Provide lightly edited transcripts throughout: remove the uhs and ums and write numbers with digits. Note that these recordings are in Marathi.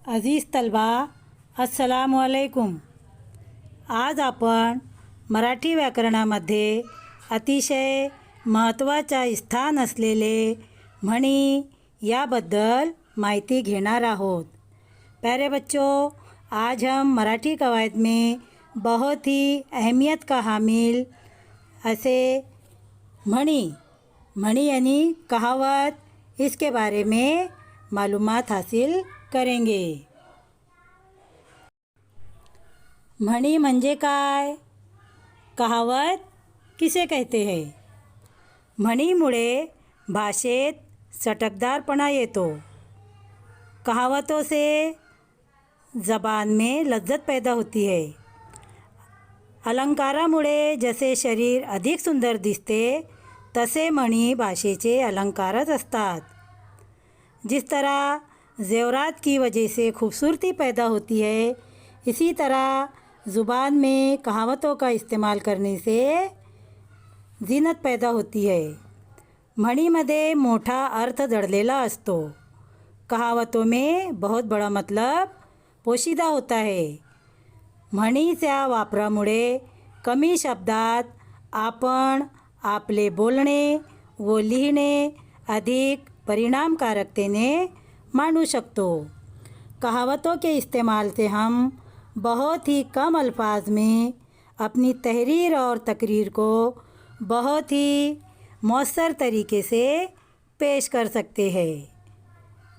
अजीज तलबा, अस्सलामुअलैकुम। आज आपण मराठी व्याकरणामध्ये अतिशय महत्त्वाचा स्थान असलेले म्हणी याबद्दल माहिती घेणार आहोत। प्यारे बच्चों, आज हम मराठी कवायद में बहुत ही अहमियत का हामिल ऐसे म्हणी यानी कहावत, इसके बारे में मालूमात हासिल करेंगे। म्हणी म्हणजे काय? कहावत किसे कहते हैं? म्हणीमुळे भाषेत चटकदारपणा येतो। कहावतों से ज़बान में लज्जत पैदा होती है। अलंकारामुळे जसे शरीर अधिक सुंदर दिसते, तसे म्हणी भाषेचे अलंकारच असतात। जिस तरह ज़ेवरात की वजह से खूबसूरती पैदा होती है, इसी तरह ज़ुबान में कहावतों का इस्तेमाल करने से जीनत पैदा होती है। म्हणीमध्ये मोठा अर्थ दडलेला असतो। कहावतों में बहुत बड़ा मतलब पोशीदा होता है। म्हणीच्या वापरामुळे कमी शब्दात आपण आपले बोलणे व लिहिणे अधिक परिणामकारकतेने मांडू शकतो। कहावतों के इस्तेमाल से हम बहुत ही कम अल्फाज में अपनी तहरीर और तकरीर को बहुत ही मौसर तरीके से पेश कर सकते हैं।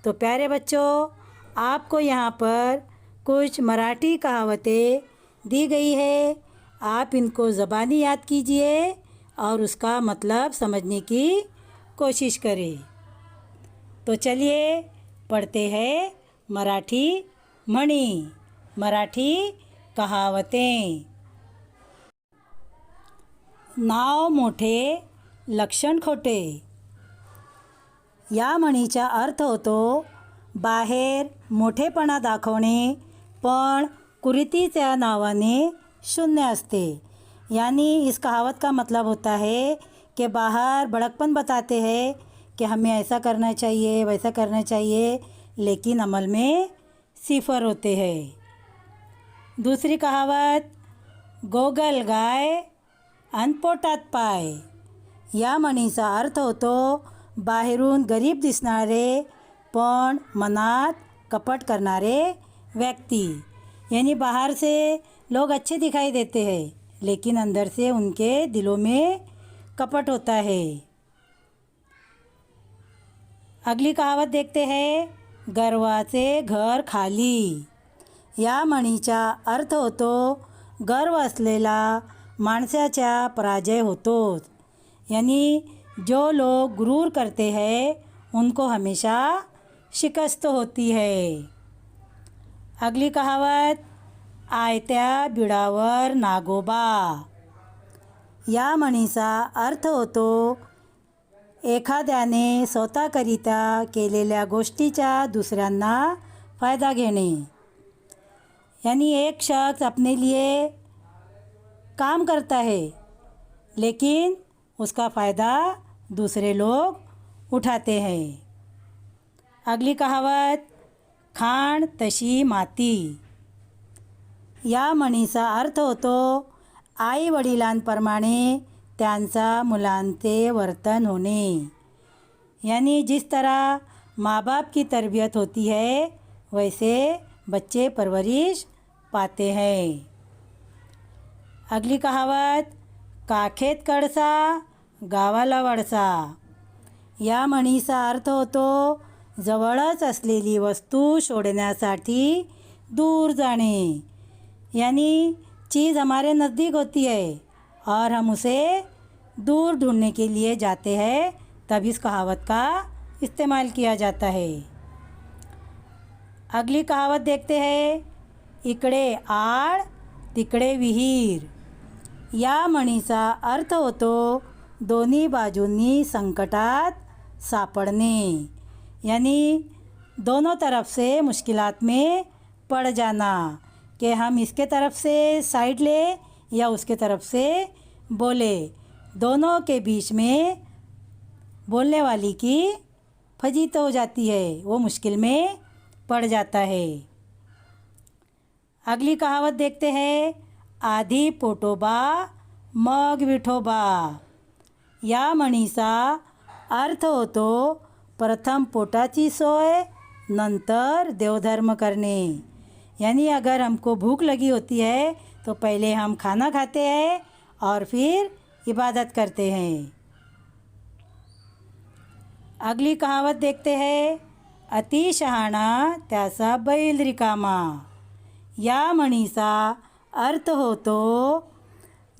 तो प्यारे बच्चों, आपको यहाँ पर कुछ मराठी कहावतें दी गई है। आप इनको ज़बानी याद कीजिए और उसका मतलब समझने की कोशिश करें। तो चलिए पढ़ते हैं मराठी म्हणी, मराठी कहावतें। नाव मोठे, लक्षण खोटे। या म्हणीचा अर्थ होतो बाहेर मोठेपणा दाखवणे, पण कुरीतीच्या नावाने शून्य असते। यानी इस कहावत का मतलब होता है कि बाहर बड़कपन बताते हैं कि हमें ऐसा करना चाहिए, वैसा करना चाहिए, लेकिन अमल में सिफर होते हैं। दूसरी कहावत, गोगल गाय अन पोटात पाय। या म्हणीचा अर्थ होतो बाहेरून गरीब दिसणारे पण मनात कपट करणारे व्यक्ति। यानी बाहर से लोग अच्छे दिखाई देते हैं, लेकिन अंदर से उनके दिलों में कपट होता है। अगली कहावत देखते हैं, गर्वाचे घर खाली। या म्हणीचा अर्थ होतो गर्व असलेला माणसाचा पराजय होतोच। यानी जो लोग गुरूर करते हैं उनको हमेशा शिकस्त होती है। अगली कहावत, आयत्या बिळावर नागोबा। या म्हणीचा अर्थ होतो एखाद्याने स्वतःकरिता केलेल्या गोष्टीचा दुसऱ्यांना फ़ायदा घेणे। यानी एक शख्स अपने लिए काम करता है, लेकिन उसका फ़ायदा दूसरे लोग उठाते हैं। अगली कहावत, खाण तशी माती। या म्हणीचा अर्थ होतो आई वडिलांप्रमाणे त्यांचा मुलांचे वर्तन होने। यानी जिस तरह माँ बाप की तरबियत होती है, वैसे बच्चे परवरिश पाते हैं। अगली कहावत, काखेत कळसा गावाला वळसा। या म्हणीचा अर्थ होतो जवळच असलेली वस्तू शोधण्यासाठी दूर जाणे। यानी चीज़ हमारे नज़दीक होती है और हम उसे दूर ढूंढने के लिए जाते हैं, तब इस कहावत का इस्तेमाल किया जाता है। अगली कहावत देखते हैं, इकडे आळ तिकडे विहीर। या म्हणीचा अर्थ होतो दोन्ही बाजूंनी संकटात सापड़ने। यानी दोनों तरफ से मुश्किलात में पड़ जाना, कि हम इसके तरफ से साइड ले या उसके तरफ से बोले, दोनों के बीच में बोलने वाली की फजीत हो जाती है, वो मुश्किल में पड़ जाता है। अगली कहावत देखते हैं। आधी पोटोबा मग विठोबा। या म्हणीचा अर्थ होतो प्रथम पोटाची सोय नंतर देवधर्म करने। यानी अगर हमको भूख लगी होती है तो पहले हम खाना खाते हैं और फिर इबादत करते हैं। अगली कहावत देखते हैं। अति शहाणा त्याचा बैल रिकामा। या म्हणीचा अर्थ होतो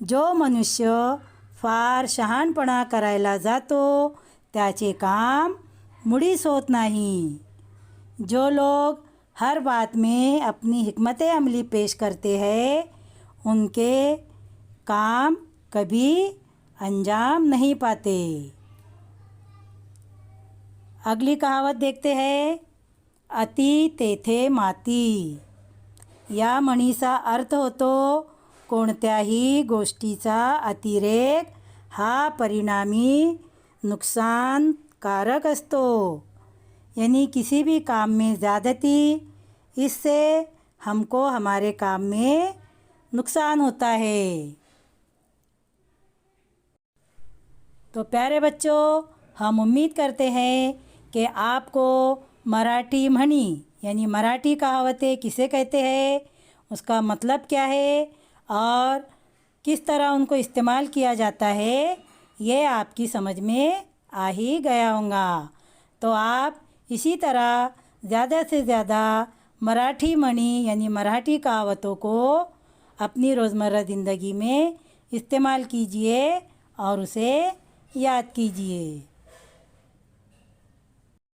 जो मनुष्य फार शहाणपणा करायला जातो त्याचे काम मुळीच होत नाही। जो लोग हर बात में अपनी हिकमत अमली पेश करते हैं उनके काम कभी अंजाम नहीं पाते। अगली कहावत देखते हैं। अति तेथे माती। या म्हणीचा अर्थ होतो कोणत्याही गोष्टीचा अतिरेक हा परिणामी नुकसानकारक असतो। यानी किसी भी काम में ज़्यादती, इससे हमको हमारे काम में नुकसान होता है। तो प्यारे बच्चों, हम उम्मीद करते हैं कि आपको मराठी म्हणी यानी मराठी कहावतें किसे कहते हैं, उसका मतलब क्या है और किस तरह उनको इस्तेमाल किया जाता है, ये आपकी समझ में आ ही गया होगा। तो आप इसी तरह ज़्यादा से ज़्यादा मराठी म्हणी यानी मराठी कहावतों को अपनी रोज़मर्रा ज़िंदगी में इस्तेमाल कीजिए और उसे याद कीजिए।